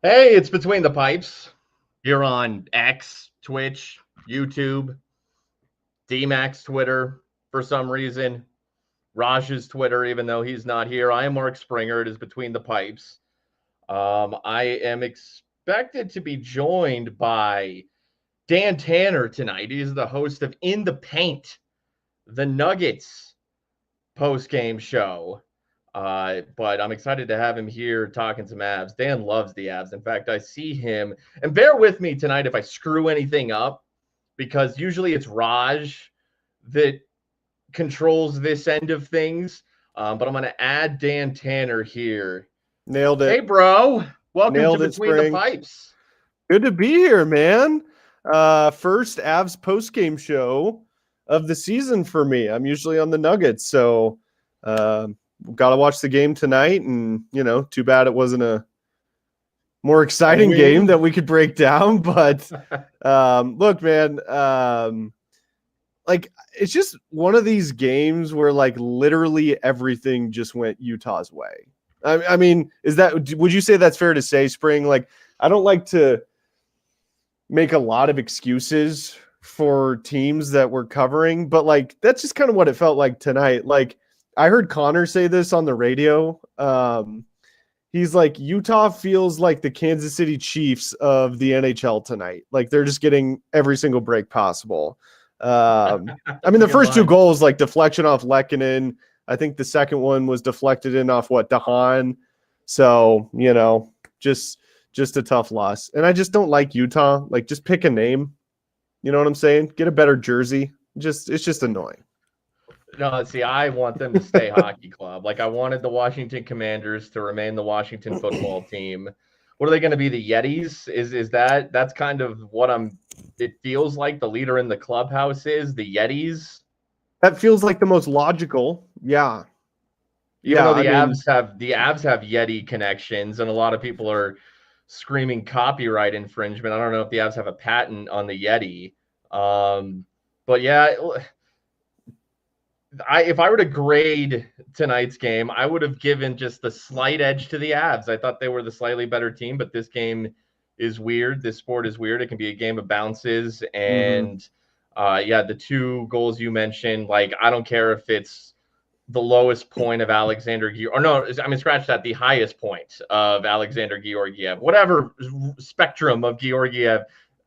Hey, it's Between the Pipes. You're on X, Twitch, YouTube, DMAX Twitter for some reason. Raj's Twitter, even though he's not here. I am Mark Springer. It is Between the Pipes. I am expected to be joined by Dan Tanner tonight. He's the host of In the Paint, the Nuggets post-game show. But I'm excited to have him here talking some Avs. Dan loves the Avs. In fact, I see him, and bear with me tonight if I screw anything up, because usually it's Raj that controls this end of things. But I'm going to add Dan Tanner here. Nailed it. Hey, bro. Welcome Nailed to it, Between the Spring. Pipes. Good to be here, man. First Avs post-game show of the season for me. I'm usually on the Nuggets, so got to watch the game tonight. And, too bad it wasn't a more exciting game that we could break down. But look, man, it's just one of these games where literally everything just went Utah's way. I mean, would you say that's fair to say, Spring? I don't like to make a lot of excuses for teams that we're covering, but that's just kind of what it felt like tonight. I heard Connor say this on the radio. He's like, Utah feels like the Kansas City Chiefs of the NHL tonight. They're just getting every single break possible. I mean, the first two goals, deflection off Lehkonen. I think the second one was deflected in off DeHaan. So, just a tough loss. And I just don't like Utah. Just pick a name. You know what I'm saying? Get a better jersey. It's just annoying. No, see, I want them to stay hockey club. I wanted the Washington Commanders to remain the Washington football team. What are they going to be? The Yetis? That's kind of what it feels like the leader in the clubhouse is the Yetis. That feels like the most logical. Yeah. Even though the Avs have Yeti connections, and a lot of people are screaming copyright infringement. I don't know if the Avs have a patent on the Yeti. But yeah, if I were to grade tonight's game, I would have given just the slight edge to the Avs. I thought they were the slightly better team, but this game is weird. This sport is weird. It can be a game of bounces. And the two goals you mentioned, I don't care if it's the lowest point of Alexander scratch that, the highest point of Alexander Georgiev, whatever spectrum of Georgiev.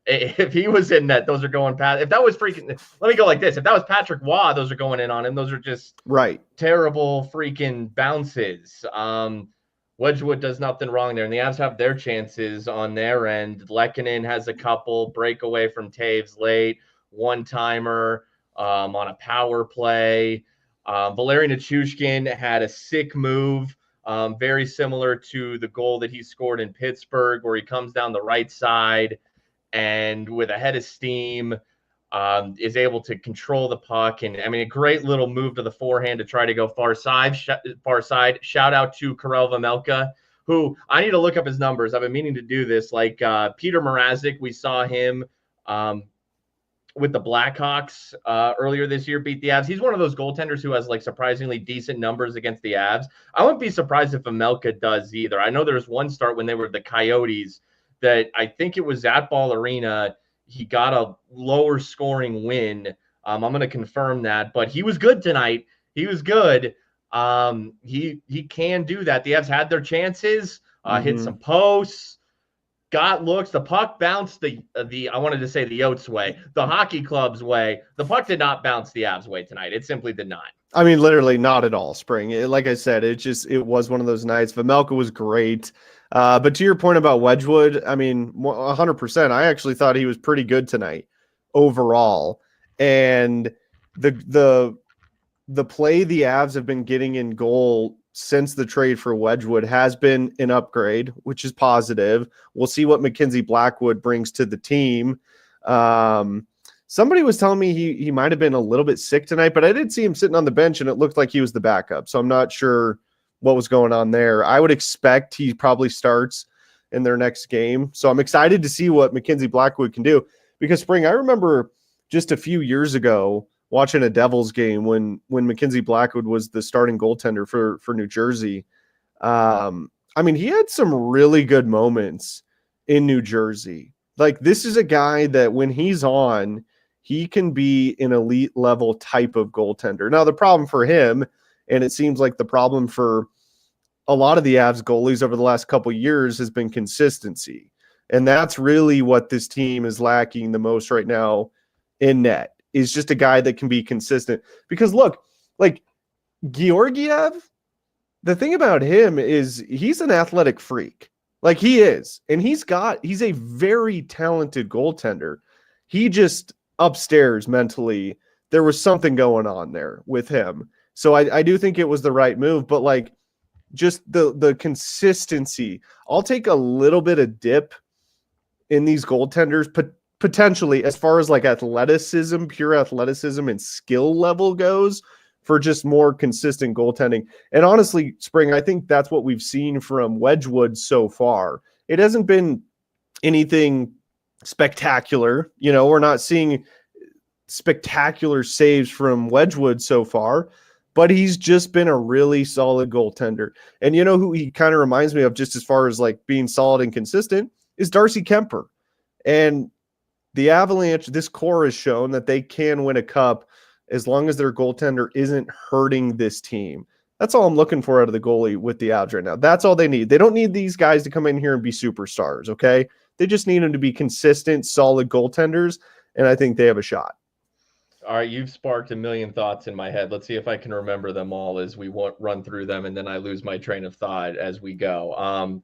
If he was in net, those are going past. If that was freaking, let me go like this. If that was Patrick Waugh, those are going in on him. Those are just terrible freaking bounces. Wedgwood does nothing wrong there, and the Avs have their chances on their end. Lehkonen has a couple, breakaway from Taves late, one-timer on a power play. Valeri Nichushkin had a sick move, very similar to the goal that he scored in Pittsburgh, where he comes down the right side and with a head of steam is able to control the puck. And I mean, a great little move to the forehand to try to go far side. Shout out to Karel Vejmelka, who I need to look up his numbers. I've been meaning to do this. Peter Mrazek, we saw him with the Blackhawks earlier this year, beat the Avs. He's one of those goaltenders who has surprisingly decent numbers against the Avs. I wouldn't be surprised if Vejmelka does either. I know there's one start when they were the Coyotes that I think it was at Ball Arena. He got a lower scoring win. I'm going to confirm that, but he was good tonight. He was good. He can do that. The Avs had their chances, hit some posts, got looks. The puck bounced the I wanted to say the Yotes way, the hockey club's way. The puck did not bounce the Avs way tonight. It simply did not. I mean, literally not at all, Spring. Like I said, it was one of those nights. Vejmelka was great. But to your point about Wedgwood, I mean, 100%. I actually thought he was pretty good tonight overall. And the play the Avs have been getting in goal since the trade for Wedgwood has been an upgrade, which is positive. We'll see what Mackenzie Blackwood brings to the team. Somebody was telling me he might have been a little bit sick tonight, but I did see him sitting on the bench and it looked like he was the backup. So I'm not sure what was going on there. I would expect he probably starts in their next game. So I'm excited to see what Mackenzie Blackwood can do, because Spring, I remember just a few years ago watching a Devils game when Mackenzie Blackwood was the starting goaltender for New Jersey. I mean, he had some really good moments in New Jersey. Like, this is a guy that when he's on, he can be an elite level type of goaltender. Now, the problem for him, and it seems like the problem for a lot of the Avs goalies over the last couple of years, has been consistency. And that's really what this team is lacking the most right now in net, is just a guy that can be consistent. Because look, like Georgiev, the thing about him is he's an athletic freak. Like, he is. And he's a very talented goaltender. He just upstairs mentally, there was something going on there with him. So I do think it was the right move, but like, just the consistency. I'll take a little bit of dip in these goaltenders, potentially, as far as like athleticism, pure athleticism and skill level goes, for just more consistent goaltending. And honestly, Spring, I think that's what we've seen from Wedgwood so far. It hasn't been anything spectacular. You know, we're not seeing spectacular saves from Wedgwood so far, but he's just been a really solid goaltender. And you know who he kind of reminds me of, just as far as like being solid and consistent, is Darcy Kemper. And the Avalanche, this core has shown that they can win a cup as long as their goaltender isn't hurting this team. That's all I'm looking for out of the goalie with the Avs right now. That's all they need. They don't need these guys to come in here and be superstars, okay? They just need them to be consistent, solid goaltenders, and I think they have a shot. All right, you've sparked a million thoughts in my head. Let's see if I can remember them all as we run through them, and then I lose my train of thought as we go. I'm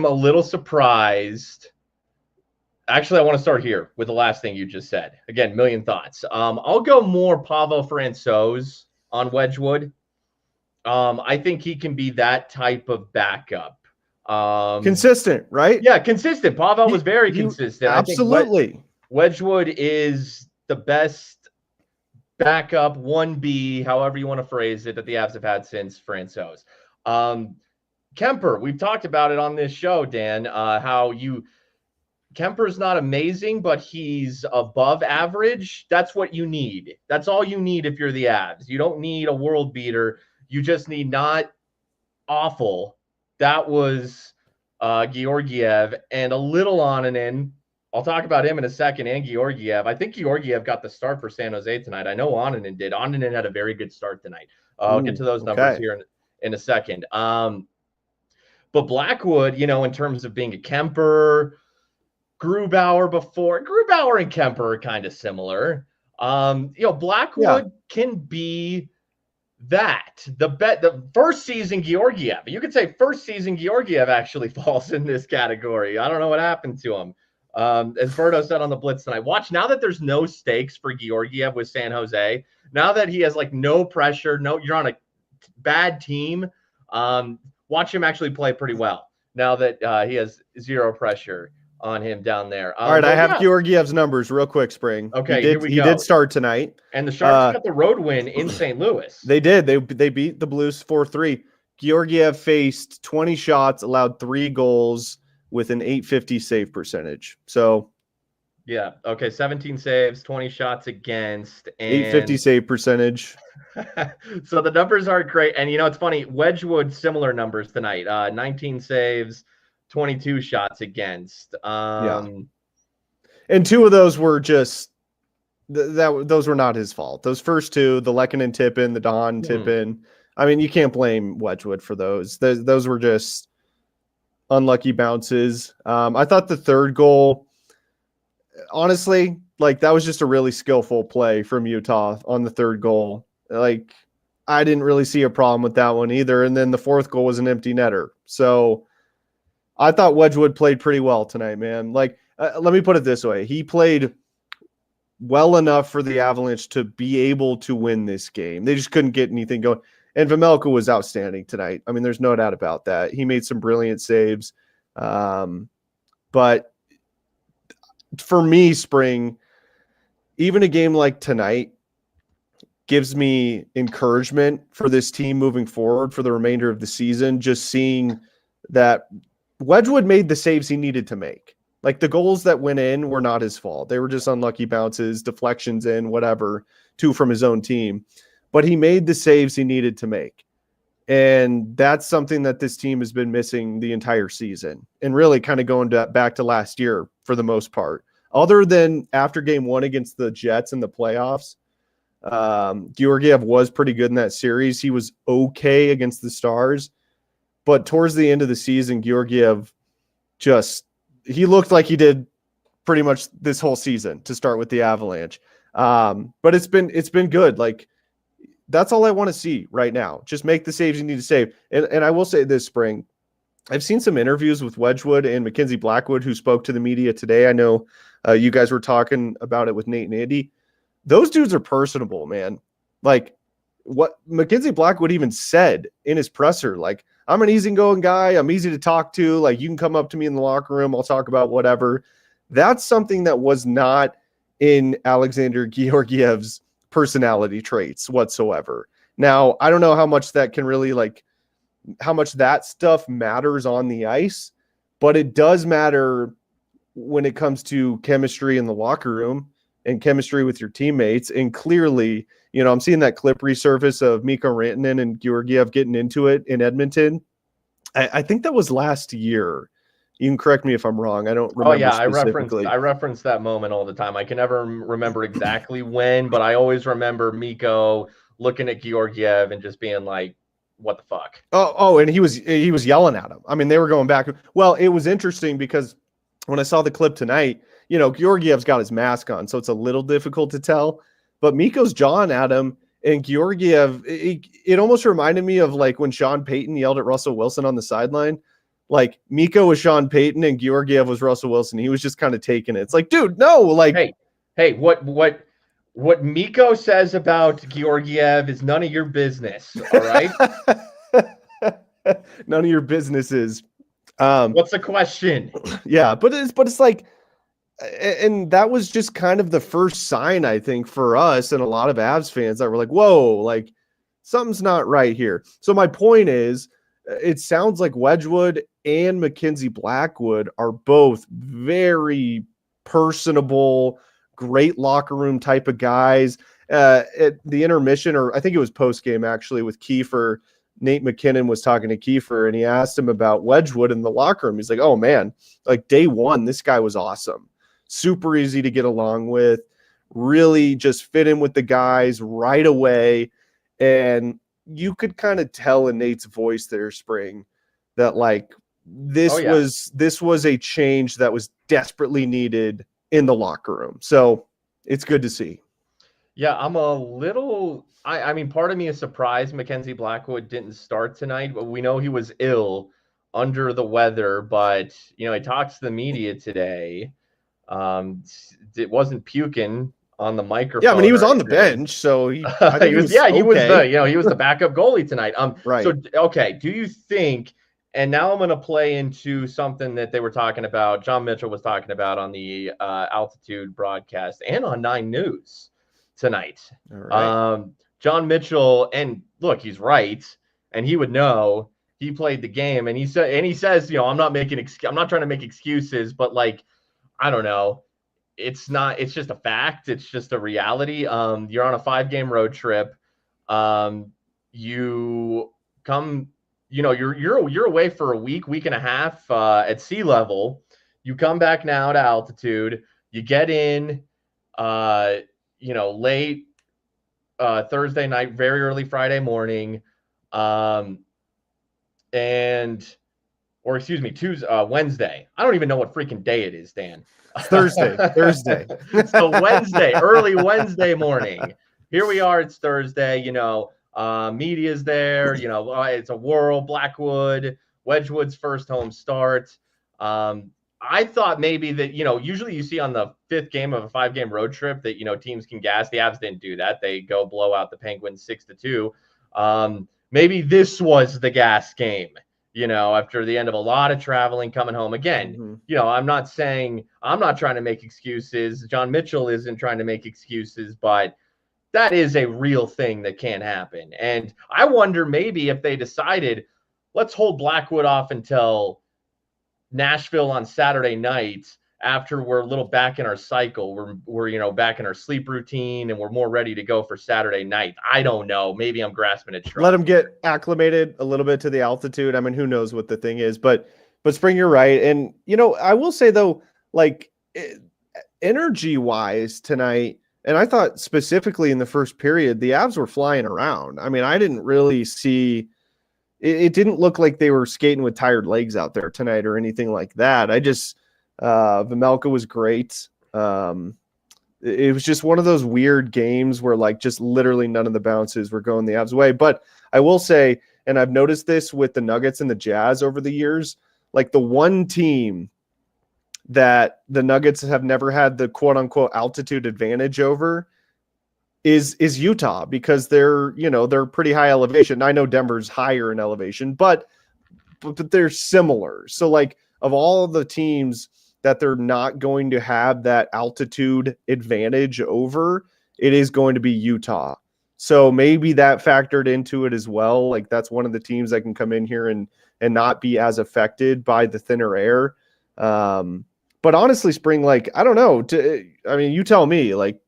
a little surprised. Actually, I want to start here with the last thing you just said. Again, million thoughts. I'll go more Pavel Francouz on Wedgwood. I think he can be that type of backup. Consistent, right? Yeah, consistent. Pavel was very consistent. Absolutely. I think Wedgwood is the best backup 1B, however you want to phrase it, that the Avs have had since Francouz. Kemper, we've talked about it on this show, Dan, Kemper's not amazing, but he's above average. That's what you need. That's all you need if you're the Avs. You don't need a world beater. You just need not awful. That was Georgiev and a little Onanen. I'll talk about him in a second, and Georgiev. I think Georgiev got the start for San Jose tonight. I know Onanen did. Onanen had a very good start tonight. I'll get to those numbers here in a second. But Blackwood, you know, in terms of being a Kemper, Grubauer and Kemper are kind of similar. Blackwood can be that. The first season Georgiev. You could say first season Georgiev actually falls in this category. I don't know what happened to him. As Berto said on the Blitz tonight, watch now that there's no stakes for Georgiev with San Jose. Now that he has like no pressure, you're on a bad team. Watch him actually play pretty well now that he has zero pressure on him down there. All right, I have Georgiev's numbers real quick, Spring. Okay, he did start tonight. And the Sharks got the road win in St. Louis. They did. They beat the Blues 4-3. Georgiev faced 20 shots, allowed 3 goals with an .850 save percentage. So, yeah, okay, 17 saves, 20 shots against, and .850 save percentage. So the numbers aren't great. And you know, it's funny, Wedgwood similar numbers tonight. 19 saves, 22 shots against. And 2 of those were just those were not his fault. Those first 2, the Lehkonen tip in, the Don tip in. I mean, you can't blame Wedgwood for those. Those were just unlucky bounces. I thought the third goal, honestly, like that was just a really skillful play from Utah on the third goal. Like, I didn't really see a problem with that one either. And then the fourth goal was an empty netter. So I thought Wedgwood played pretty well tonight, man. Like, let me put it this way. He played well enough for the Avalanche to be able to win this game. They just couldn't get anything going. And Vejmelka was outstanding tonight. I mean, there's no doubt about that. He made some brilliant saves. But for me, Spring, even a game like tonight gives me encouragement for this team moving forward for the remainder of the season, just seeing that Wedgwood made the saves he needed to make. Like, the goals that went in were not his fault. They were just unlucky bounces, deflections in, whatever, 2 from his own team. But he made the saves he needed to make. And that's something that this team has been missing the entire season, and really kind of going back to last year for the most part. Other than after game 1 against the Jets in the playoffs, Georgiev was pretty good in that series. He was okay against the Stars, but towards the end of the season, Georgiev he looked like he did pretty much this whole season to start with the Avalanche. But it's been good. Like, that's all I want to see right now. Just make the saves you need to save. And I will say this, Spring, I've seen some interviews with Wedgwood and Mackenzie Blackwood, who spoke to the media today. I know you guys were talking about it with Nate and Andy. Those dudes are personable, man. Like, what Mackenzie Blackwood even said in his presser, like, I'm an easygoing guy. I'm easy to talk to. Like, you can come up to me in the locker room. I'll talk about whatever. That's something that was not in Alexander Georgiev's personality traits whatsoever. Now, I don't know how much that can really, like, how much that stuff matters on the ice, but it does matter when it comes to chemistry in the locker room and chemistry with your teammates. And clearly, you know, I'm seeing that clip resurface of Mikko Rantanen and Georgiev getting into it in Edmonton. I think that was last year. You can correct me if I'm wrong. I don't remember. Oh yeah, specifically. I reference that moment all the time. I can never remember exactly when, but I always remember Mikko looking at Georgiev and just being like, "What the fuck?" Oh, and he was yelling at him. I mean, they were going back. Well, it was interesting because when I saw the clip tonight, you know, Georgiev's got his mask on, so it's a little difficult to tell. But Mikko's jawing at him, and Georgiev, it almost reminded me of like when Sean Payton yelled at Russell Wilson on the sideline. Like, Mikko was Sean Payton and Georgiev was Russell Wilson. He was just kind of taking it. It's like, dude, no, like, hey, what Mikko says about Georgiev is none of your business. All right. None of your businesses. What's the question? Yeah, but it's like, and that was just kind of the first sign, I think, for us and a lot of Avs fans that were like, whoa, like, something's not right here. So my point is, it sounds like Wedgwood and Mackenzie Blackwood are both very personable, great locker room type of guys. At the intermission, or I think it was post game actually, with Kiefer, Nate McKinnon was talking to Kiefer and he asked him about Wedgwood in the locker room. He's like, oh man, like day one, this guy was awesome. Super easy to get along with, really just fit in with the guys right away. And you could kind of tell in Nate's voice there, Spring, that like this was a change that was desperately needed in the locker room. So it's good to see. Yeah, I'm a little. I mean, part of me is surprised Mackenzie Blackwood didn't start tonight, but we know he was ill, under the weather. But you know, he talks to the media today. It wasn't puking on the microphone. Yeah, I mean, he was on the bench, so he was the backup goalie tonight. Right. So okay, do you think? And now I'm going to play into something that they were talking about. John Mitchell was talking about on the Altitude broadcast and on 9 News tonight. All right. John Mitchell, and look, he's right, and he would know. He played the game, and he says, you know, I'm not trying to make excuses, but like, I don't know. It's just a fact. It's just a reality. You're on a 5-game road trip. You come, you know, you're away for a week and a half at sea level. You come back now to altitude. You get in, you know, late Thursday night, very early Friday morning, Wednesday. I don't even know what freaking day it is, Dan. Thursday. So Wednesday, early Wednesday morning. Here we are. It's Thursday. You know, media's there. You know, it's a whirl. Blackwood, Wedgwood's first home start. I thought maybe that, you know, usually you see on the 5th game of a 5-game road trip that, you know, teams can gas. The Avs didn't do that. They go blow out the Penguins 6-2. Maybe this was the gas game. You know, after the end of a lot of traveling, coming home again, you know, I'm not trying to make excuses. John Mitchell isn't trying to make excuses, but that is a real thing that can happen. And I wonder maybe if they decided, let's hold Blackwood off until Nashville on Saturday night, after we're a little back in our cycle. We're back in our sleep routine and we're more ready to go for Saturday night. I don't know. Maybe I'm grasping at straws. Let them get acclimated a little bit to the altitude. I mean, who knows what the thing is, but Spring, you're right. And, I will say though, like energy wise tonight, and I thought specifically in the first period, the Avs were flying around. I mean, I didn't really see it didn't look like they were skating with tired legs out there tonight or anything like that. Vejmelka was great. It was just one of those weird games where like just literally none of the bounces were going the Avs' way. But I will say, and I've noticed this with the Nuggets and the Jazz over the years, like the one team that the Nuggets have never had the quote unquote altitude advantage over is Utah, because they're pretty high elevation. I know Denver's higher in elevation, but they're similar. So like of all of the teams that they're not going to have that altitude advantage over, it is going to be Utah. So maybe that factored into it as well. Like that's one of the teams that can come in here and not be as affected by the thinner air. But honestly, Spring, like, I don't know. You tell me, like,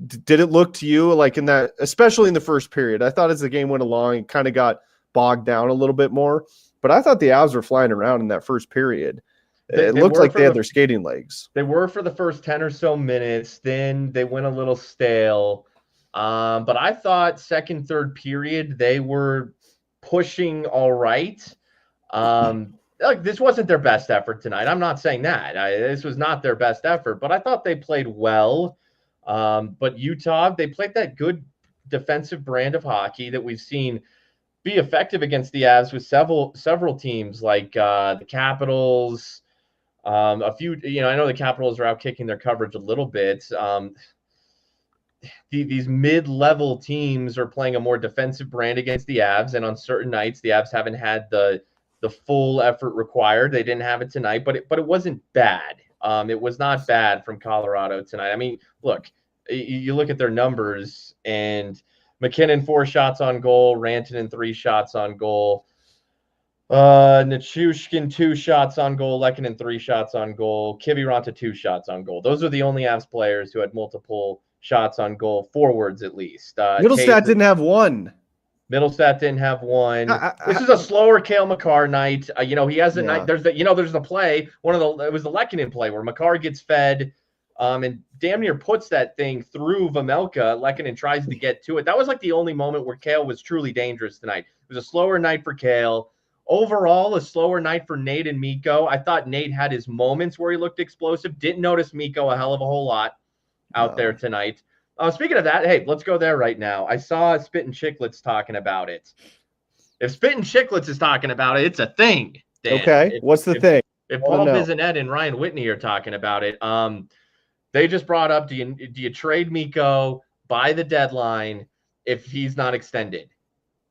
did it look to you like in that, especially in the first period? I thought as the game went along, it kind of got bogged down a little bit more, but I thought the Avs were flying around in that first period. It looked like they had their skating legs. They were for the first 10 or so minutes. Then they went a little stale. But I thought second, third period, they were pushing all right. Look, this wasn't their best effort tonight. I'm not saying that. This was not their best effort, but I thought they played well. But Utah, they played that good defensive brand of hockey that we've seen be effective against the Avs with several teams like the Capitals. A few, I know the Capitals are out kicking their coverage a little bit. These mid-level teams are playing a more defensive brand against the Avs, and on certain nights, the Avs haven't had the full effort required. They didn't have it tonight, but it wasn't bad. It was not bad from Colorado tonight. I mean, look, you look at their numbers, and McKinnon 4 shots on goal, Rantanen 3 shots on goal. Nichushkin 2 shots on goal, Lehkonen 3 shots on goal, Kiviranta 2 shots on goal. Those are the only Avs players who had multiple shots on goal, forwards at least. Middlestat didn't have one. Middlestat didn't have one. This is a slower Cale Makar night. He has a night. There's the play. It was the Lehkonen play where Makar gets fed, and damn near puts that thing through Vejmelka. Lehkonen tries to get to it. That was like the only moment where Cale was truly dangerous tonight. It was a slower night for Cale. Overall, a slower night for Nate and Mikko. I thought Nate had his moments where he looked explosive. Didn't notice Mikko a hell of a whole lot out there tonight. Speaking of that, hey, let's go there right now. I saw Spit and Chicklets talking about it. If Spit and Chicklets is talking about it, it's a thing, Dan. Okay, what's the thing? If Paul Bizanet and Ryan Whitney are talking about it, they just brought up, do you trade Mikko by the deadline if he's not extended?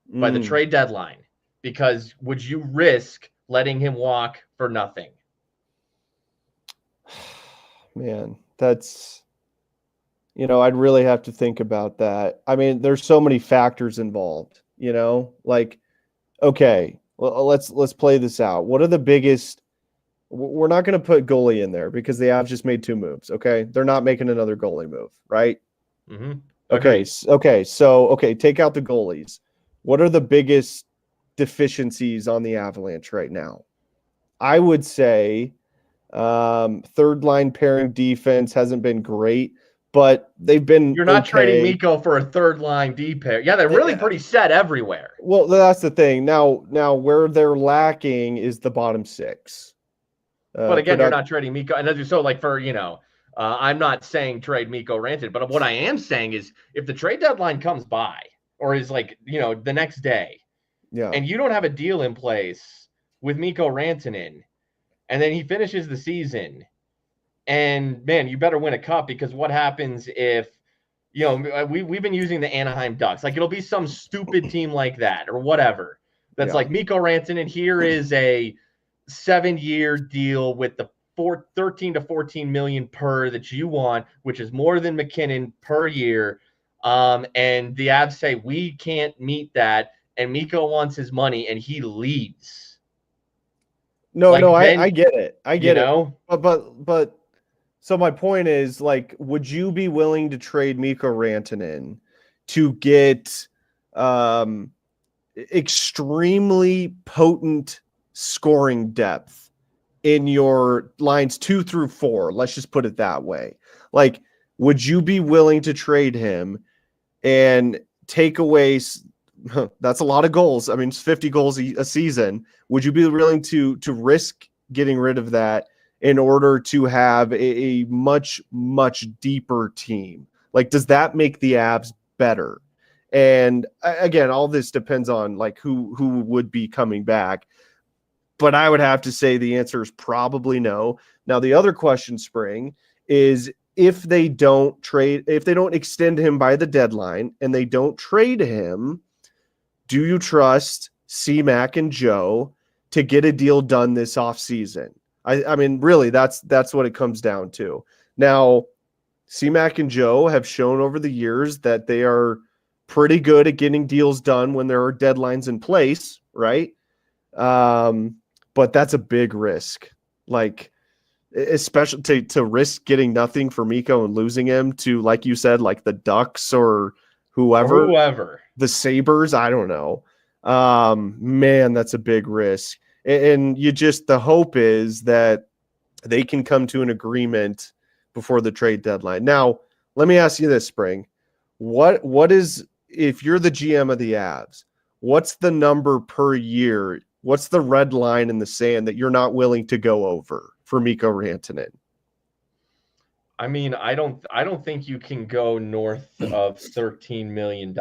By the trade deadline? Because would you risk letting him walk for nothing? Man, that's, I'd really have to think about that. I mean, there's so many factors involved, like, okay, well, let's play this out. What are the biggest, we're not going to put goalie in there because the Avs just made 2 moves. Okay. They're not making another goalie move, right? Mm-hmm. Okay. So, take out the goalies. What are the biggest deficiencies on the Avalanche right now? I would say third line pairing defense hasn't been great, but they've been. You're not trading Mikko for a third line D pair. Yeah, they're really pretty set everywhere. Well, that's the thing. Now where they're lacking is the bottom 6. But again, you're not trading Mikko. And so, like, for, I'm not saying trade Mikko Rantanen, but what I am saying is if the trade deadline comes by or is like, the next day, and you don't have a deal in place with Mikko Rantanen, and then he finishes the season, and man, you better win a cup, because what happens if, we've been using the Anaheim Ducks, like it'll be some stupid team like that or whatever. That's like Mikko Rantanen, here is a 7-year deal with the 13 to 14 million per that you want, which is more than McKinnon per year. And the Avs say, we can't meet that. And Mikko wants his money, and he leaves. No, Like no, I then, get it. I you get it. know, But so my point is, like, would you be willing to trade Mikko Rantanen to get um extremely potent scoring depth in your lines 2 through 4? Let's just put it that way. Like, would you be willing to trade him and take away that's a lot of goals. I mean, it's 50 goals a season. Would you be willing to risk getting rid of that in order to have a much, much deeper team? Like, does that make the Avs better? And again, all this depends on like who would be coming back. But I would have to say the answer is probably no. Now, the other question, Spring, is if they don't extend him by the deadline and they don't trade him, do you trust C-Mac and Joe to get a deal done this offseason? I mean, really, that's what it comes down to. Now, C-Mac and Joe have shown over the years that they are pretty good at getting deals done when there are deadlines in place, right? But that's a big risk. Like, especially to risk getting nothing for Mikko and losing him to, like you said, like the Ducks or whoever. The Sabres, I don't know. Man, that's a big risk. And you just, the hope is that they can come to an agreement before the trade deadline. Now, let me ask you this, Spring. What is, if you're the GM of the Avs, what's the number per year? What's the red line in the sand that you're not willing to go over for Mikko Rantanen? I mean, I don't think you can go north of $13 million,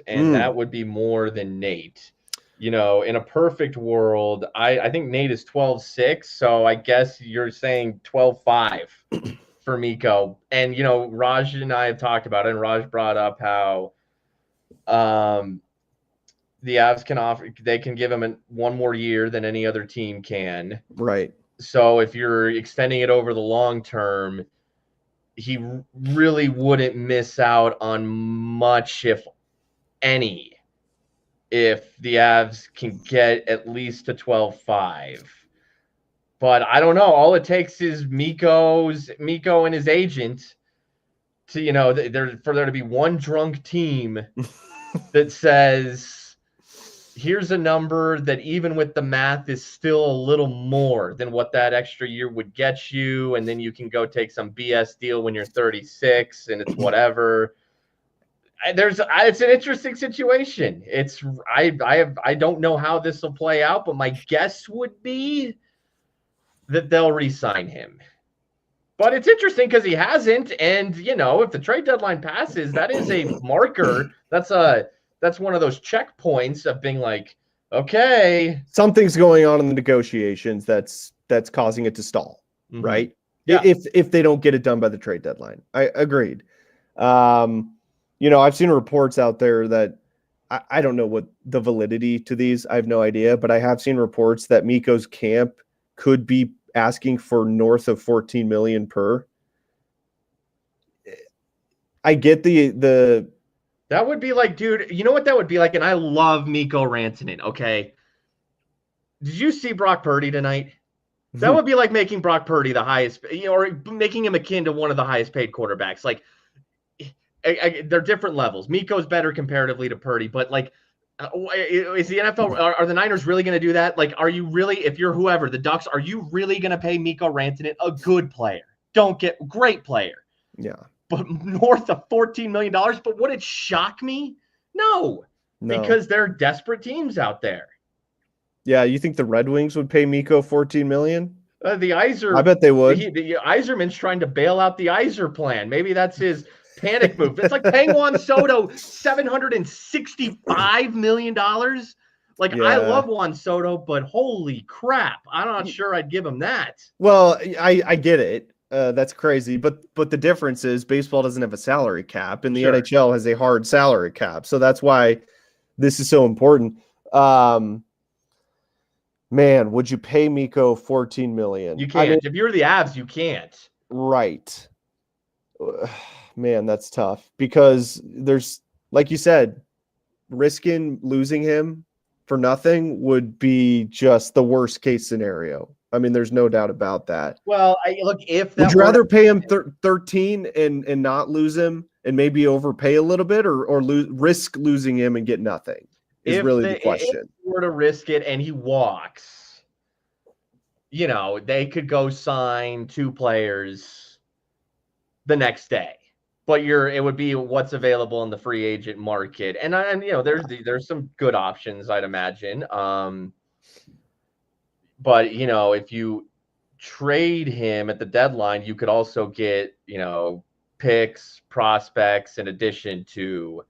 and that would be more than Nate. You know, in a perfect world, I think Nate is 12.6, so I guess you're saying 12.5 for Mikko. And you know, Raj and I have talked about it, and Raj brought up how the Avs can give him one more year than any other team can. Right. So if you're extending it over the long term, he really wouldn't miss out on much, if any, if the Avs can get at least to 12.5. But I don't know. All it takes is Mikko and his agent to, you know, for there to be one drunk team that says, here's a number that even with the math is still a little more than what that extra year would get you. And then you can go take some BS deal when you're 36 and it's whatever. It's an interesting situation. I don't know how this will play out, but my guess would be that they'll re-sign him. But it's interesting because he hasn't. And, you know, if the trade deadline passes, that is a marker. That's one of those checkpoints of being like, okay, something's going on in the negotiations that's causing it to stall, right? Yeah. If they don't get it done by the trade deadline. I agreed. You know, I've seen reports out there that I don't know what the validity to these. I have no idea, but I have seen reports that Mikko's camp could be asking for north of 14 million per. I get the that would be like, dude, you know what that would be like? And I love Mikko Rantanen, okay? Did you see Brock Purdy tonight? That would be like making Brock Purdy the highest, you know, or making him akin to one of the highest paid quarterbacks. Like, they're different levels. Mikko's better comparatively to Purdy, but like, is the NFL, are the Niners really going to do that? Like, are you really, if you're whoever, the Ducks, are you really going to pay Mikko Rantanen, a good player? Great player. Yeah. But north of $14 million. But would it shock me? No, because there are desperate teams out there. Yeah, you think the Red Wings would pay Mikko 14 million? I bet they would. The Yzerman's trying to bail out the Yzer plan. Maybe that's his panic move. It's like paying Juan Soto $765 million. Like, yeah. I love Juan Soto, but holy crap, I'm not sure I'd give him that. Well, I get it. That's crazy. But the difference is baseball doesn't have a salary cap, and the NHL has a hard salary cap. So that's why this is so important. Man, would you pay Mikko 14 million? You can't. I mean, if you're the Avs, you can't. Right. Man, that's tough because there's, like you said, risking losing him for nothing would be just the worst case scenario. I mean, there's no doubt about that. Well, look, if that would you were rather pay him 13 and not lose him and maybe overpay a little bit, or risk losing him and get nothing is really the question. If they were to risk it and he walks, they could go sign 2 players the next day. But it would be what's available in the free agent market, and there's some good options, I'd imagine. But if you trade him at the deadline, you could also get picks, prospects, in addition to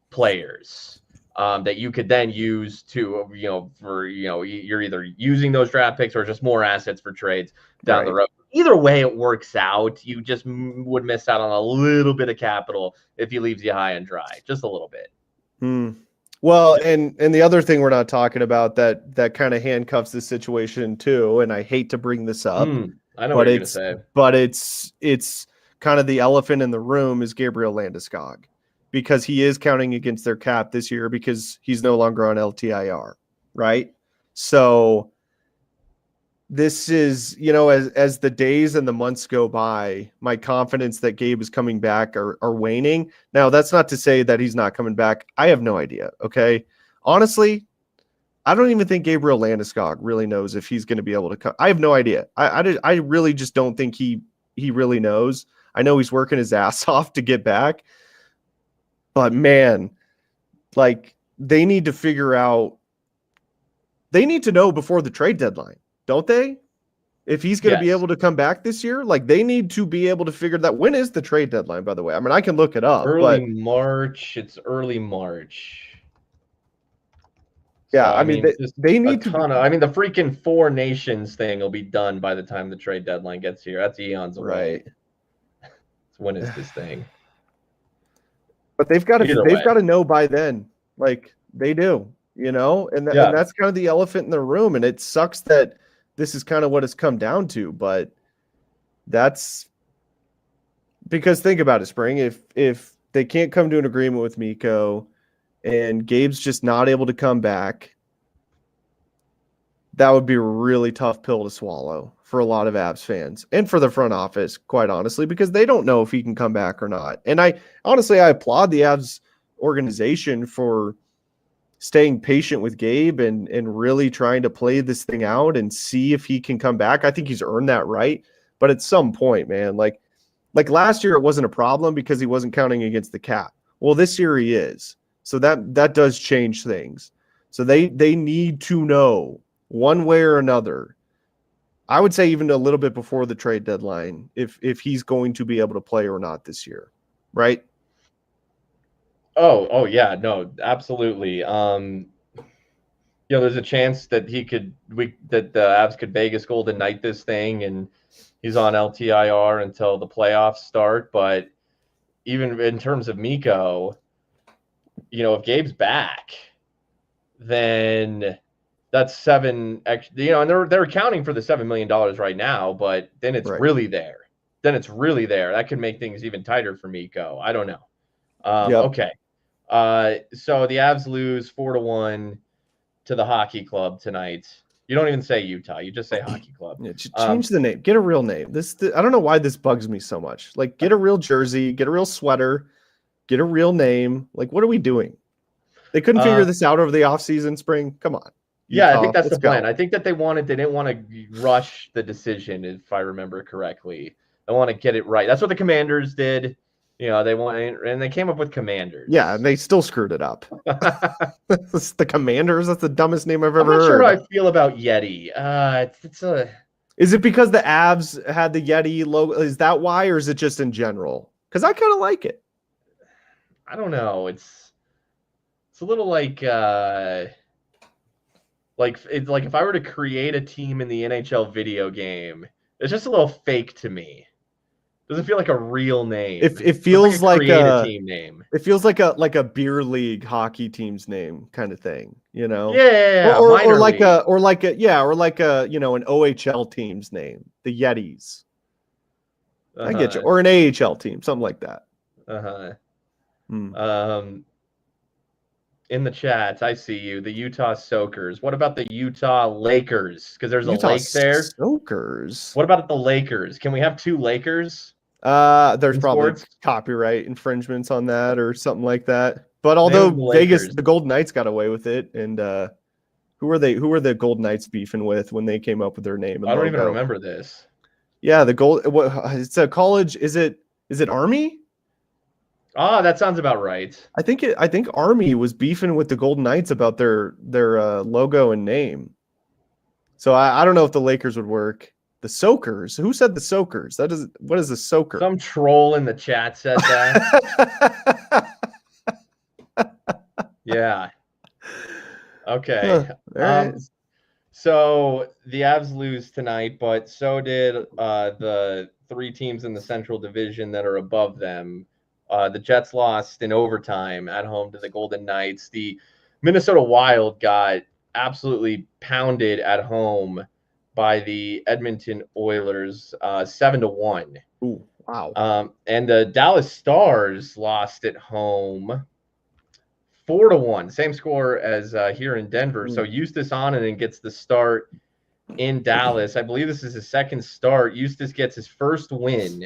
players that you could then use to you're either using those draft picks or just more assets for trades down the road. Either way it works out. You just would miss out on a little bit of capital if he leaves you high and dry, just a little bit. Well, and the other thing we're not talking about that kind of handcuffs this situation too, and I hate to bring this up, I know what you're going to say, but it's kind of the elephant in the room is Gabriel Landeskog, because he is counting against their cap this year because he's no longer on LTIR, right? So this is, as the days and the months go by, my confidence that Gabe is coming back are waning. Now, that's not to say that he's not coming back. I have no idea, okay? Honestly, I don't even think Gabriel Landeskog really knows if he's going to be able to come. I have no idea. I really just don't think he really knows. I know he's working his ass off to get back. But, man, they need to figure out – they need to know before the trade deadline. Don't they? If he's going to be able to come back this year, they need to be able to figure that. When is the trade deadline, by the way? I mean, I can look it up. Early March. It's early March. Yeah, so, I mean, they need to. The freaking 4 nations thing will be done by the time the trade deadline gets here. That's eons away. Right. So when is this thing? But they've got to know by then. They do, and that's kind of the elephant in the room. And it sucks that this is kind of what it's come down to, but that's because think about it, Spring. If they can't come to an agreement with Mikko and Gabe's just not able to come back, that would be a really tough pill to swallow for a lot of Avs fans and for the front office, quite honestly, because they don't know if he can come back or not. And I applaud the Avs organization for staying patient with Gabe and really trying to play this thing out and see if he can come back. I think he's earned that right. But at some point, man, like last year, it wasn't a problem because he wasn't counting against the cap. Well, this year he is. So that does change things. So they need to know one way or another. I would say even a little bit before the trade deadline, if he's going to be able to play or not this year, right? Oh yeah, no, absolutely. There's a chance that the Avs could Vegas Golden Knight this thing, and he's on LTIR until the playoffs start. But even in terms of Mikko, if Gabe's back, then that's 7 extra. And they're accounting for the $7 million right now, but then it's really there. That could make things even tighter for Mikko. I don't know. Okay. So the Avs lose 4-1 to the hockey club tonight. You don't even say Utah. You just say hockey club. Yeah, change the name. Get a real name. I don't know why this bugs me so much. Get a real jersey, get a real sweater, get a real name. What are we doing? They couldn't figure this out over the offseason, Spring. Come on. Utah, I think that's the plan. I think that they didn't want to rush the decision, if I remember correctly. They want to get it right. That's what the Commanders did. They came up with Commanders. Yeah, and they still screwed it up. The Commanders. That's the dumbest name I've ever heard. I'm not sure how I feel about Yeti. Is it because the Avs had the Yeti logo? Is that why, or is it just in general? Because I kind of like it. I don't know. It's a little like if I were to create a team in the NHL video game, it's just a little fake to me. Doesn't feel like a real name. It feels like a team name. It feels like a beer league hockey team's name kind of thing, Yeah, or like an OHL team's name, the Yetis. I get you, or an AHL team, something like that. In the chats, I see you. The Utah Soakers. What about the Utah Lakers? Because there's a Utah lake there. Soakers. What about the Lakers? Can we have two Lakers There's in probably sports? copyright infringements on that or something like that. But Name although of the Vegas, Lakers. the Golden Knights got away with it, and who were they? Who were the Golden Knights beefing with when they came up with their name and I don't logo? even remember this. Yeah, the gold. It's a college. Is it Army? Ah, that sounds about right. I think Army was beefing with the Golden Knights about their logo and name. So I don't know if the Lakers would work. The Soakers. Who said the Soakers? What is the Soaker? Some troll in the chat said that. Yeah. Okay. Right. So the Avs lose tonight, but so did the three teams in the Central Division that are above them. The Jets lost in overtime at home to the Golden Knights. The Minnesota Wild got absolutely pounded at home by the Edmonton Oilers, 7-1. Ooh, wow. And the Dallas Stars lost at home 4-1. Same score as here in Denver. So Eustace Onanen gets the start in Dallas. I believe this is his second start. Eustace gets his first win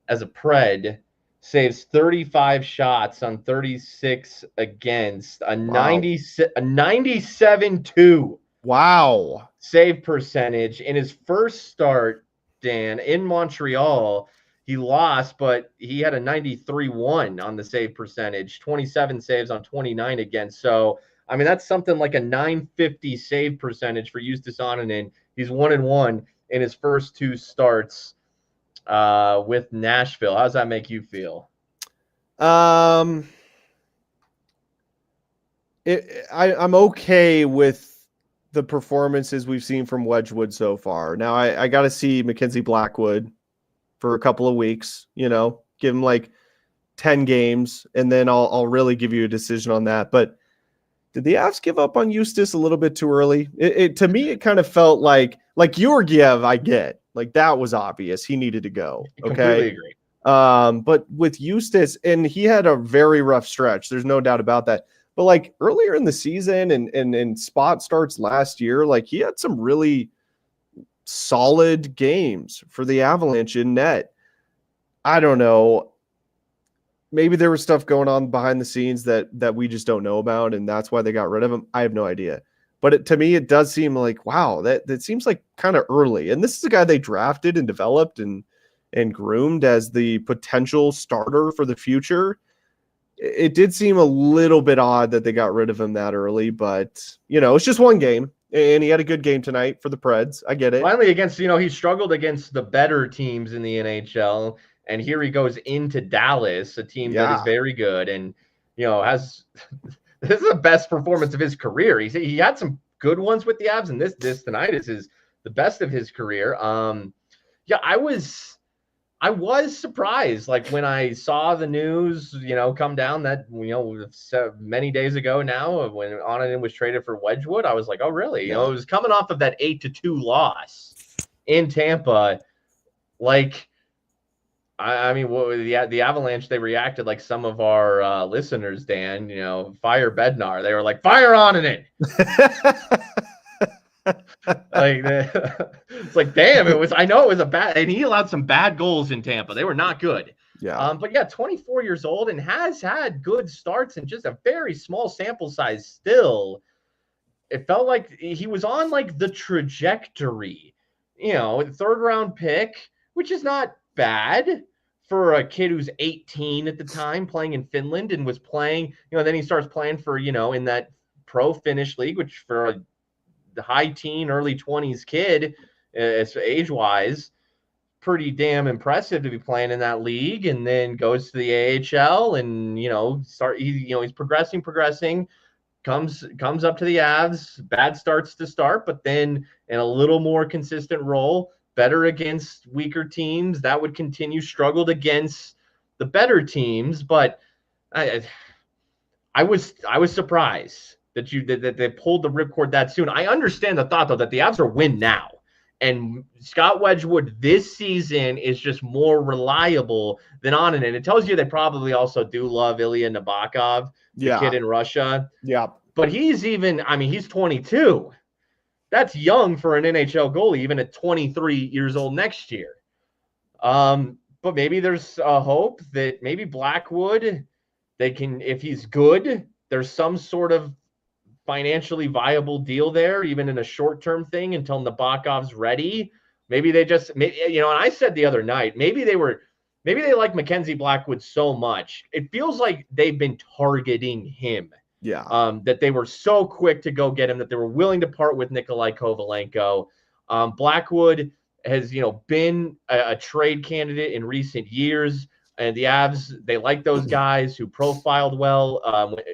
as a Pred. Saves 35 shots on 36 against a 97-2 Wow. save percentage in his first start, Dan, in Montreal. He lost, but he had a 93-1 on the save percentage, 27 saves on 29 against. So, I mean, that's something like a 950 save percentage for Eustace Onanen. He's 1-1 in his first two starts with Nashville. How does that make you feel? I'm okay with the performances we've seen from Wedgwood so far. Now I got to see Mackenzie Blackwood for a couple of weeks, give him like 10 games, and then I'll really give you a decision on that. But did the Avs give up on Eustace a little bit too early? To me, it kind of felt like Georgiev, I get. Like, that was obvious. He needed to go. Okay. Completely agree. But with Eustace, and he had a very rough stretch. There's no doubt about that. But like earlier in the season and spot starts last year, like he had some really solid games for the Avalanche in net. I don't know. Maybe there was stuff going on behind the scenes that we just don't know about, and that's why they got rid of him. I have no idea. But to me, it does seem like, wow, that seems like kind of early. And this is a guy they drafted and developed and groomed as the potential starter for the future. It did seem a little bit odd that they got rid of him that early, but, it's just one game. And he had a good game tonight for the Preds. I get it. Finally, against, he struggled against the better teams in the NHL. And here he goes into Dallas, a team that is very good and, has this is the best performance of his career. He had some good ones with the Avs, and this tonight is the best of his career. Yeah, I was surprised, like when I saw the news, come down that many days ago now when Onanen was traded for Wedgwood. I was like, oh really? It was coming off of that 8-2 loss in Tampa. Like, I mean, the Avalanche, they reacted like some of our listeners, Dan, fire Bednar. They were like, fire Onanen. Like, it's like, damn, I know it was a bad, and he allowed some bad goals in Tampa. They were not good. Yeah. But yeah, 24 years old and has had good starts in just a very small sample size still. It felt like he was on like the trajectory, third round pick, which is not bad for a kid who's 18 at the time, playing in Finland, and was playing, then he starts playing for, in that pro Finnish league, which for the high teen, early 20s kid, age-wise, pretty damn impressive to be playing in that league. And then goes to the AHL and, he's progressing, comes up to the Avs, bad starts to start, but then in a little more consistent role, better against weaker teams. That would continue, struggled against the better teams, but I was surprised that they pulled the ripcord that soon. I understand the thought, though, that the Avs are win now. And Scott Wedgwood this season is just more reliable than Onanen. And it tells you they probably also do love Ilya Nabokov, the kid in Russia. Yeah. But he's 22. That's young for an NHL goalie, even at 23 years old next year. But maybe there's a hope that maybe Blackwood, they can, if he's good, there's some sort of financially viable deal there, even in a short-term thing until Nabokov's ready. Maybe they just, and I said the other night, maybe they like Mackenzie Blackwood so much. It feels like they've been targeting him. Yeah. That they were so quick to go get him that they were willing to part with Nikolai Kovalenko. Blackwood has, been a trade candidate in recent years. And the Avs, they like those guys who profiled well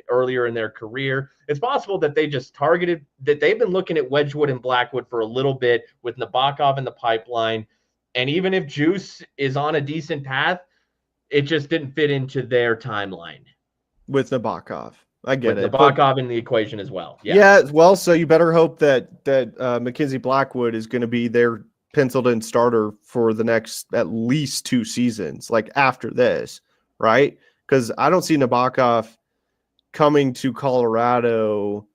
earlier in their career. It's possible that they just targeted, that they've been looking at Wedgwood and Blackwood for a little bit with Nabokov in the pipeline. And even if Juice is on a decent path, it just didn't fit into their timeline. With Nabokov. I get with it. Nabokov in the equation as well. Yeah. Well, so you better hope that Mackenzie Blackwood is going to be their penciled-in starter for the next at least 2 seasons, like after this, right? Because I don't see Nabokov coming to Colorado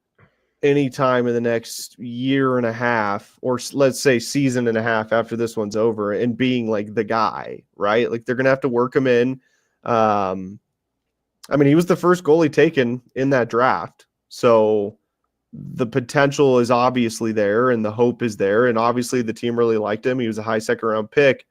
anytime in the next year and a half, or let's say season and a half after this one's over, and being like the guy, right? Like they're going to have to work him in. He was the first goalie taken in that draft. So the potential is obviously there and the hope is there. And obviously the team really liked him. He was a high 2nd round pick,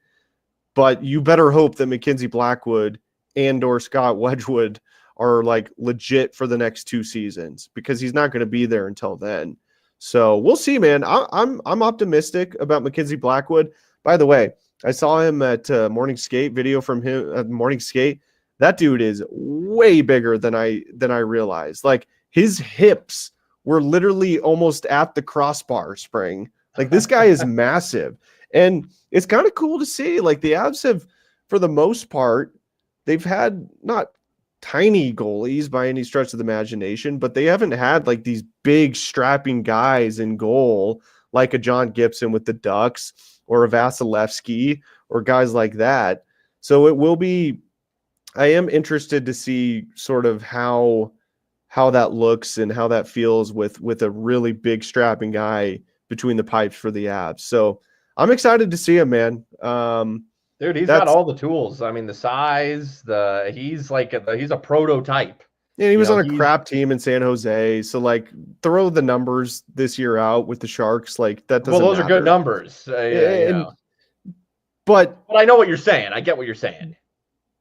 but you better hope that Mackenzie Blackwood and or Scott Wedgwood are like legit for the next 2 seasons, because he's not going to be there until then. So we'll see, man. I'm optimistic about Mackenzie Blackwood. By the way, I saw him at Morning Skate, video from him at Morning Skate. That dude is way bigger than I realized. Like his hips were literally almost at the crossbar spring. Like this guy is massive. And it's kind of cool to see. Like the Avs have, for the most part, they've had not tiny goalies by any stretch of the imagination, but they haven't had like these big strapping guys in goal like a John Gibson with the Ducks or a Vasilevsky or guys like that. So it will be, I am interested to see sort of how that looks and how that feels with a really big strapping guy between the pipes for the Avs. So I'm excited to see him, man. Dude, he's got all the tools. I mean, the size, he's a prototype. Yeah, he was on a crap team in San Jose. So like throw the numbers this year out with the Sharks. Like that doesn't those matter. Are good numbers. But I know what you're saying. I get what you're saying.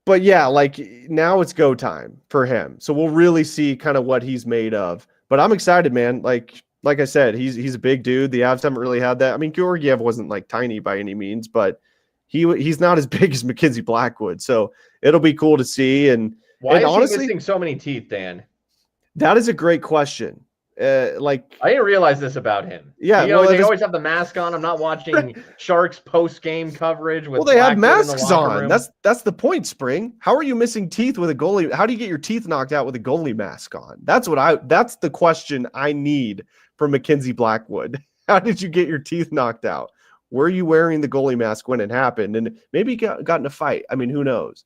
But yeah, like now it's go time for him. So we'll really see kind of what he's made of. But I'm excited, man. Like I said, he's a big dude. The Avs haven't really had that. I mean, Georgiev wasn't like tiny by any means, but he's not as big as Mackenzie Blackwood. So it'll be cool to see. And why is honestly, he missing so many teeth, Dan? That is a great question. I didn't realize this about him. Yeah, they always have the mask on. I'm not watching Sharks post-game coverage with. Well, they have masks on. That's the point, Spring. How are you missing teeth with a goalie? How do you get your teeth knocked out with a goalie mask on? That's the question I need from Mackenzie Blackwood. How did you get your teeth knocked out? Were you wearing the goalie mask when it happened? And maybe got in a fight. I mean, who knows?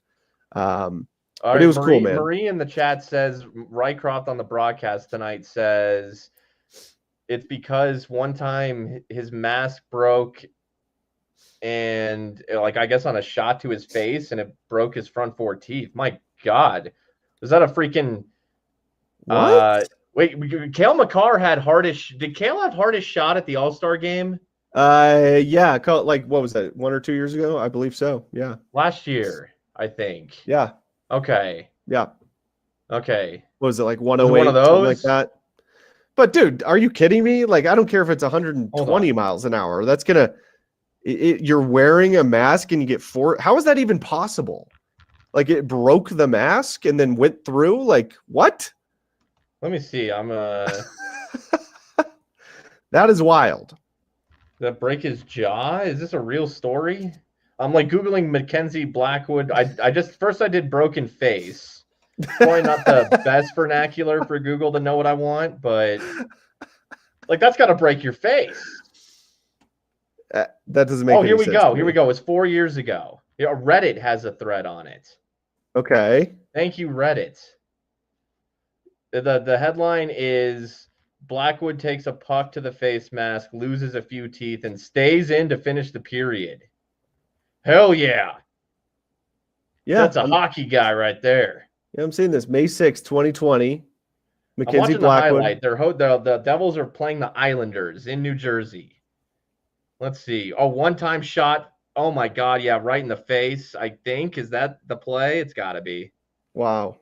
But it was cool, man. Marie in the chat says, Rycroft on the broadcast tonight says it's because one time his mask broke and I guess on a shot to his face and it broke his front 4 teeth. My God. Was that a freaking what? Wait, Cale Makar had hardest. Did Cale have hardest shot at the All-Star game? Yeah, like what was that? 1 or 2 years ago? I believe so. Yeah. Last year, I think. Yeah. Okay. Yeah. Okay. What was it, like 108? One of those? Something like that. But dude, are you kidding me? Like, I don't care if it's 120 miles an hour. That's gonna. You're wearing a mask and you get 4. How is that even possible? Like, it broke the mask and then went through. Like, what? Let me see. That is wild. Did that break his jaw? Is this a real story? I'm like Googling Mackenzie Blackwood. I did broken face. Probably not the best vernacular for Google to know what I want, but like that's got to break your face. That doesn't make Oh, here any we sense go. to Here we me. go. It's 4 years ago. Yeah, Reddit has a thread on it. Okay. Thank you, Reddit. The headline is Blackwood takes a puck to the face mask, loses a few teeth, and stays in to finish the period. Hell yeah. Yeah, That's a hockey guy right there. I'm seeing this May 6, 2020. I'm Mackenzie watching the Blackwood. highlight. The Devils are playing the Islanders in New Jersey. Let's see. Oh, one-time shot. Oh my God, yeah, right in the face. I think is that the play? It's got to be. Wow.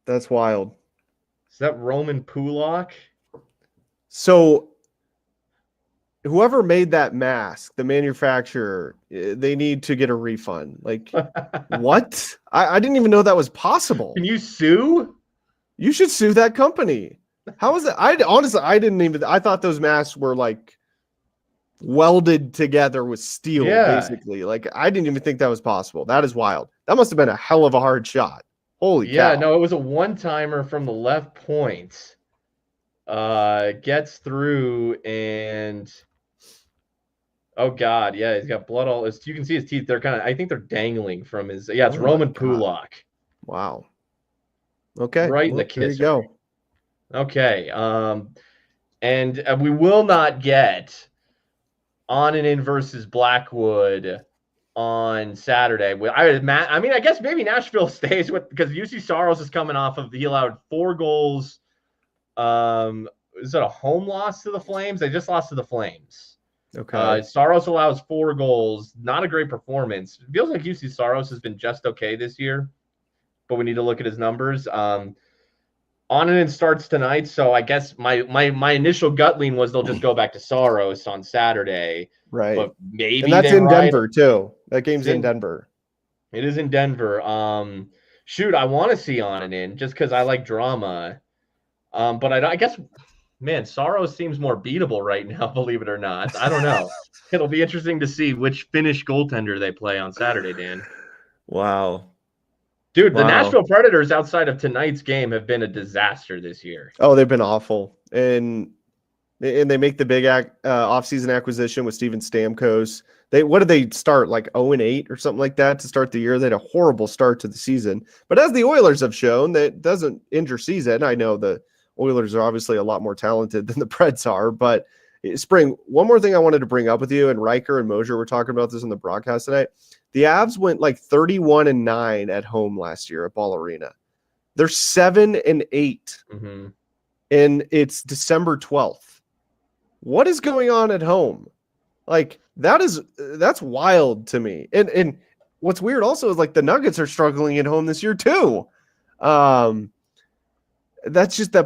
That's wild. Is that Roman Pulak? So whoever made that mask, the manufacturer, they need to get a refund. Like, what? I didn't even know that was possible. Can you sue? You should sue that company. How is it? Honestly, I thought those masks were like welded together with steel, basically. Like, I didn't even think that was possible. That is wild. That must have been a hell of a hard shot. Holy cow. No, it was a one-timer from the left point. Gets through and oh God, yeah, he's got blood all his. You can see his teeth. They're I think they're dangling from his. Yeah, it's Roman Pulak. Wow. Okay. Right in the There you kisser. go. Okay. And we will not get on and in versus Blackwood on Saturday. I mean, I guess maybe Nashville stays with because UC Saros is coming off of he allowed 4 goals. Is it a home loss to the Flames? They just lost to the Flames. Okay. Saros allows 4 goals. Not a great performance. It feels like UC Saros has been just okay this year, but we need to look at his numbers. On and in starts tonight, so I guess my initial gut lean was they'll just go back to Saros on Saturday. Right. But maybe and that's in Denver too. That game's in Denver. It is in Denver. Shoot, I want to see on and in just because I like drama. But I guess, man, Saros seems more beatable right now, believe it or not. I don't know. It'll be interesting to see which Finnish goaltender they play on Saturday, Dan. Wow. Dude, the Nashville Predators outside of tonight's game have been a disaster this year. Oh, they've been awful. And they make the big offseason acquisition with Steven Stamkos. What did they start, like 0-8 or something like that to start the year? They had a horrible start to the season. But as the Oilers have shown, that doesn't injure season. I know the Oilers are obviously a lot more talented than the Preds are. But Spring, one more thing I wanted to bring up with you, and Riker and Mosier were talking about this on the broadcast tonight. The Avs went like 31-9 at home last year at Ball Arena. They're 7-8, and it's December 12th. What is going on at home? Like that's wild to me. And what's weird also is like the Nuggets are struggling at home this year too. That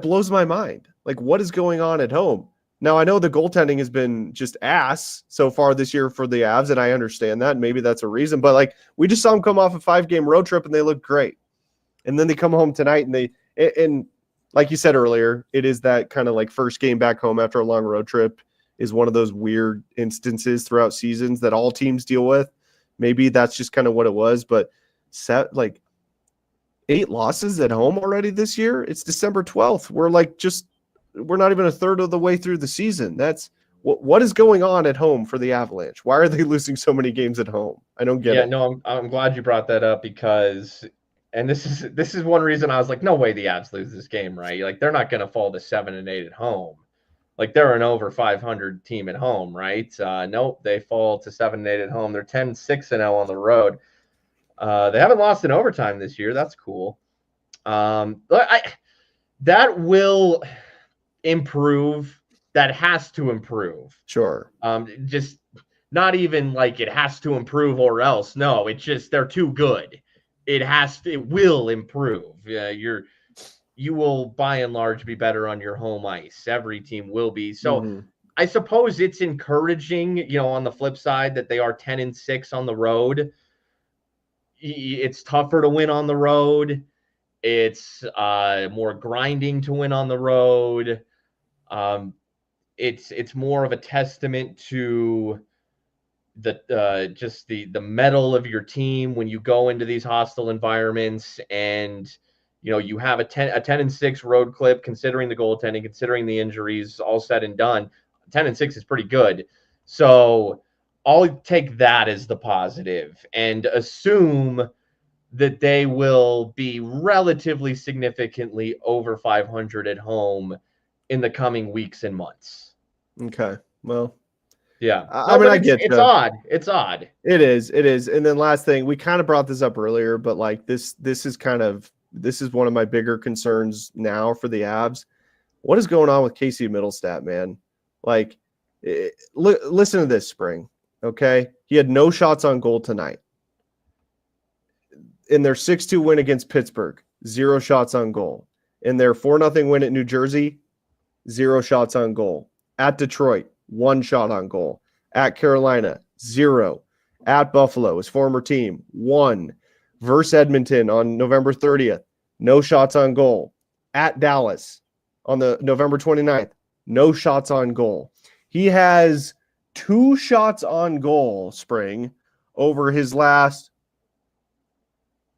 blows my mind. Like, what is going on at home? Now, I know the goaltending has been just ass so far this year for the Avs, and I understand that. Maybe that's a reason. But, like, we just saw them come off a 5-game road trip, and they look great. And then they come home tonight, and like you said earlier, it is that kind of, like, first game back home after a long road trip is one of those weird instances throughout seasons that all teams deal with. Maybe that's just kind of what it was. But, 8 losses at home already this year? It's December 12th. We're not even a third of the way through the season. That's what is going on at home for the Avalanche? Why are they losing so many games at home? I don't get it. Yeah, no, I'm glad you brought that up because, and this is one reason I was like, no way the Avs lose this game, right? Like they're not going to fall to 7-8 at home. Like they're an over 500 team at home, right? Nope, they fall to 7-8 at home. They're 10-6-0 on the road. They haven't lost in overtime this year. That's cool. That will improve. That has to improve. Sure. Just not even like it has to improve or else. No, it's just they're too good. It will improve. You will by and large be better on your home ice. Every team will be. So I suppose it's encouraging, on the flip side that they are 10-6 on the road. It's tougher to win on the road. It's more grinding to win on the road. It's more of a testament to the mettle of your team when you go into these hostile environments, and You have a 10-6 road clip, considering the goaltending, considering the injuries, all said and done. 10-6 is pretty good. So I'll take that as the positive and assume that they will be relatively significantly over 500 at home in the coming weeks and months. Okay. Well, yeah. I mean, but I get it's odd. It's odd. It is. And then last thing, we kind of brought this up earlier, but like this is one of my bigger concerns now for the Avs. What is going on with Casey Middlestat, man? Like, listen to this, Spring. Okay, he had no shots on goal tonight. In their 6-2 win against Pittsburgh, 0 shots on goal. In their 4-0 win at New Jersey, 0 shots on goal. At Detroit, 1 shot on goal. At Carolina, 0. At Buffalo, his former team, 1. Versus Edmonton on November 30th, no shots on goal. At Dallas on the November 29th, no shots on goal. He has 2 shots on goal, Spring, over his last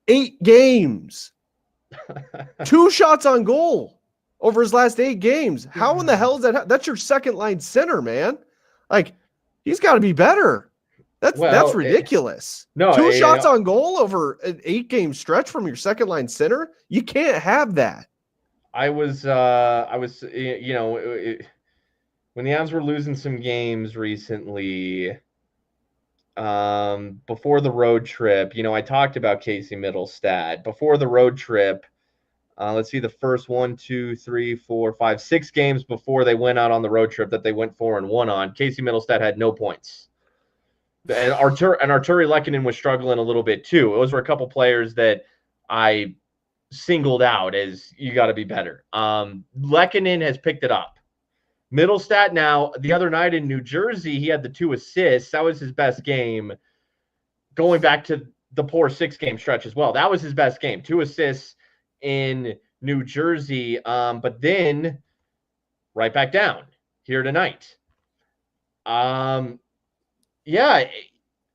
8 games. 2 shots on goal over his last 8 games. How in the hell is that? That's your second line center, man. Like, he's got to be better. That's ridiculous. 2 shots on goal over an 8-game stretch from your second line center. You can't have that. I was, when the Avs were losing some games recently, before the road trip, I talked about Casey Middlestat before the road trip. Let's see, the first 6 games before they went out on the road trip that they went 4-1 on, Casey Middlestat had no points. And Arturi Lehkonen was struggling a little bit too. Those were a couple players that I singled out as you got to be better. Lehkonen has picked it up. Middlestat now, the other night in New Jersey, he had the 2 assists. That was his best game. Going back to the poor 6-game stretch as well. That was his best game. 2 assists in New Jersey. But then right back down here tonight. Yeah,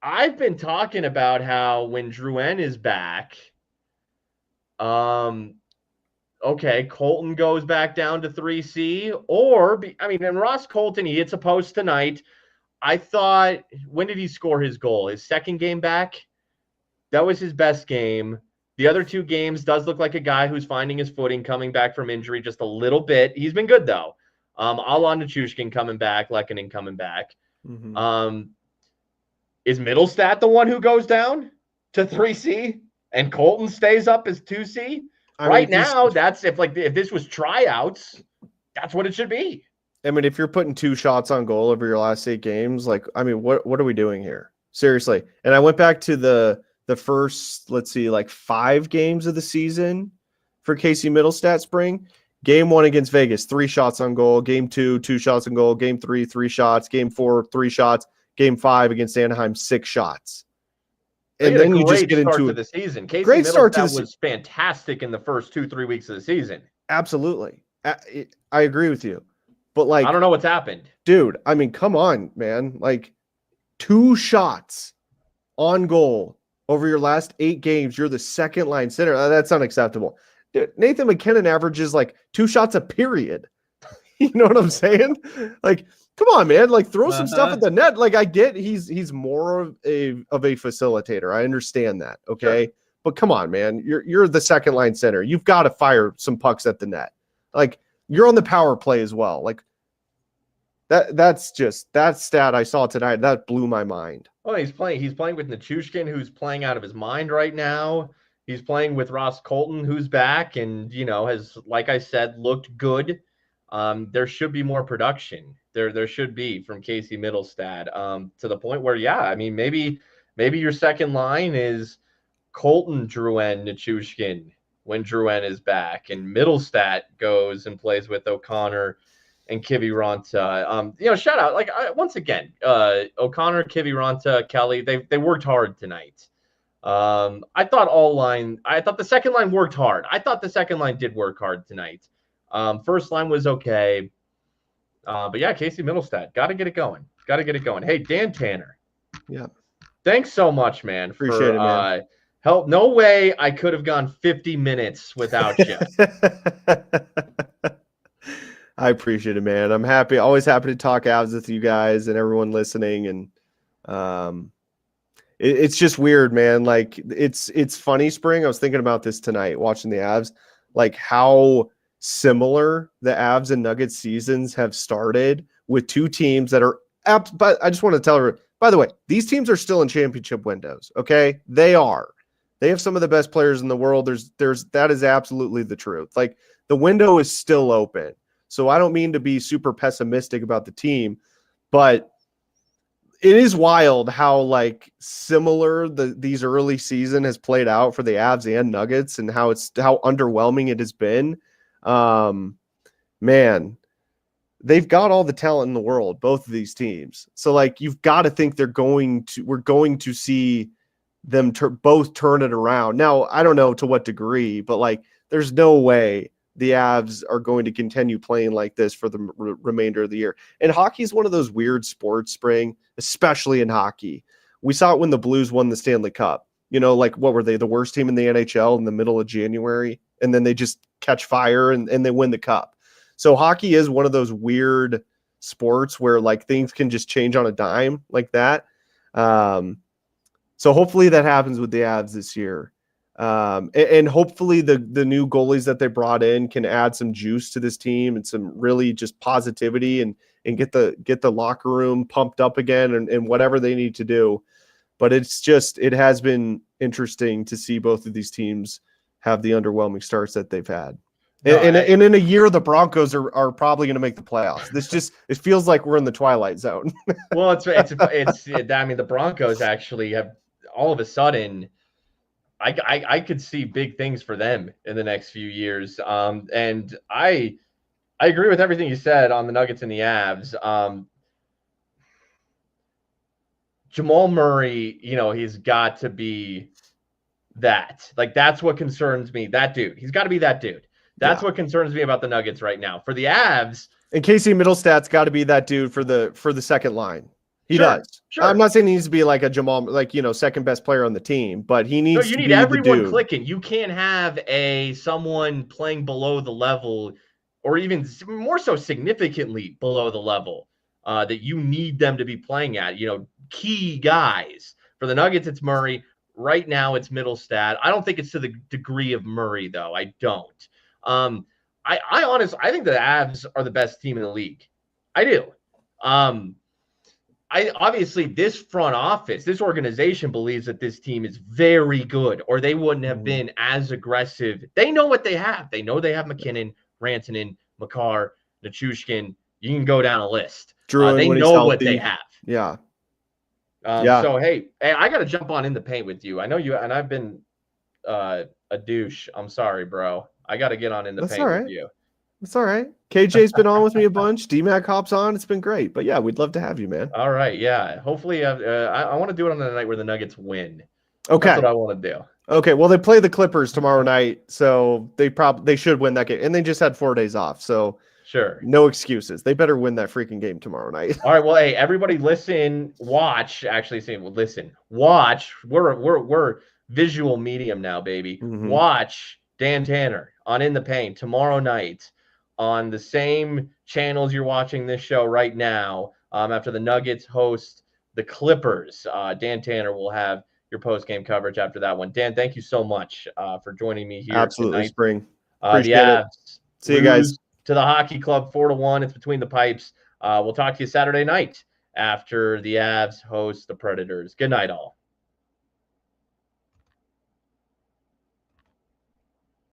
I've been talking about how when Drouin is back, okay, Colton goes back down to 3C, and Ross Colton, he hits a post tonight. I thought, when did he score his goal? His second game back? That was his best game. The other 2 games does look like a guy who's finding his footing, coming back from injury just a little bit. He's been good, though. Alon Nichushkin coming back, Lehkonen coming back. Mm-hmm. Is Middlestat the one who goes down to 3C and Colton stays up as 2C? Right now, that's if this was tryouts, that's what it should be. I mean, if you're putting 2 shots on goal over your last 8 games, what are we doing here? Seriously. And I went back to the first, 5 games of the season for Casey Middlestat, Spring. Game 1 against Vegas, 3 shots on goal. Game 2, 2 shots on goal. Game 3, 3 shots. Game 4, 3 shots. Game 5 against Anaheim, 6 shots. And then you just get into the season. Casey great start to the was fantastic in the first 2-3 weeks of the season. Absolutely. I agree with you. But I don't know what's happened. Dude, I mean, come on, man. 2 shots on goal over your last 8 games. You're the second line center. That's unacceptable. Dude, Nathan McKinnon averages 2 shots a period. You know what I'm saying? Come on, man. Throw some stuff at the net. I get he's more of a facilitator. I understand that. Okay. Sure. But come on, man. You're the second line center. You've got to fire some pucks at the net. You're on the power play as well. That stat I saw tonight, that blew my mind. Oh, he's playing with Nichushkin, who's playing out of his mind right now. He's playing with Ross Colton, who's back and, has, like I said, looked good. There should be more production. There should be from Casey Middlestat, to the point where, maybe your second line is Colton, Drouin, Nichushkin when Drouin is back, and Middlestat goes and plays with O'Connor and Kiviranta. Shout out, once again, O'Connor, Kiviranta, Kelly, they worked hard tonight. I thought the second line worked hard. I thought the second line did work hard tonight. First line was okay. But yeah, Casey Middlestat, got to get it going. Hey, Dan Tanner. Yeah. Thanks so much, man. Appreciate it, man. Help! No way I could have gone 50 minutes without you. I appreciate it, man. I'm happy, always happy to talk Avs with you guys and everyone listening. And it's just weird, man. Like it's funny, Spring. I was thinking about this tonight, watching the Avs, like how similar the Avs and Nuggets seasons have started with two teams that are but I just want to tell her, by the way, these teams are still in championship windows. Okay. They are. They have some of the best players in the world. That is absolutely the truth. Like the window is still open. So I don't mean to be super pessimistic about the team, but it is wild how like similar these early season has played out for the Avs and Nuggets, and how underwhelming it has been. Man, they've got all the talent in the world, both of these teams. So like you've got to think we're going to see them both turn it around. Now, I don't know to what degree, but like there's no way the Avs are going to continue playing like this for the remainder of the year. And hockey is one of those weird sports, Spring, especially in hockey. We saw it when the Blues won the Stanley Cup. You know, like what were they, the worst team in the NHL in the middle of January? And then they just catch fire and they win the cup. So hockey is one of those weird sports where like things can just change on a dime like that. So hopefully that happens with the Avs this year. And hopefully the new goalies that they brought in can add some juice to this team and some really just positivity and get the locker room pumped up again and whatever they need to do. But it has been interesting to see both of these teams have the underwhelming starts that they've had. And in a year, the Broncos are probably going to make the playoffs. It feels like we're in the twilight zone. Well, it's I mean, the Broncos actually have all of a sudden, I could see big things for them in the next few years. And I agree with everything you said on the Nuggets and the Avs. Jamal Murray, he's got to be that. Like, that's what concerns me. That dude. He's got to be that dude. That's what concerns me about the Nuggets right now. For the Avs, and Casey Middlestat's got to be that dude for the second line. He does. Sure. I'm not saying he needs to be like a Jamal, like, second best player on the team, but he needs to be the dude. You need everyone clicking. You can't have someone playing below the level, or even more so significantly below the level that you need them to be playing at. Key guys. For the Nuggets, it's Murray. Right now, it's Middlestat. I don't think it's to the degree of Murray, though. I don't. I think the Avs are the best team in the league. I do. Obviously this front office, this organization believes that this team is very good, or they wouldn't have been as aggressive. They know what they have. They know they have McKinnon, Rantanen, Makar, Nichushkin. You can go down a list. They know what they have. Yeah. So, hey, I got to jump on in the paint with you. I know you, and I've been a douche. I'm sorry, bro. I got to get on in the paint with you. That's all right. KJ's been on with me a bunch. DMAC hops on. It's been great. But yeah, we'd love to have you, man. All right. Yeah. Hopefully, I want to do it on the night where the Nuggets win. Okay. That's what I want to do. Okay. Well, they play the Clippers tomorrow night, so they should win that game. And they just had 4 days off, so sure, no excuses. They better win that freaking game tomorrow night. All right. Well, hey, everybody, watch. We're visual medium now, baby. Mm-hmm. Watch Dan Tanner on In the Paint tomorrow night on the same channels you're watching this show right now. After the Nuggets host the Clippers, Dan Tanner will have your post-game coverage after that one. Dan, thank you so much for joining me here. Absolutely, tonight. Spring. The Avs see you guys. To the Hockey Club 4-1. It's between the pipes. We'll talk to you Saturday night after the Avs host the Predators. Good night, all.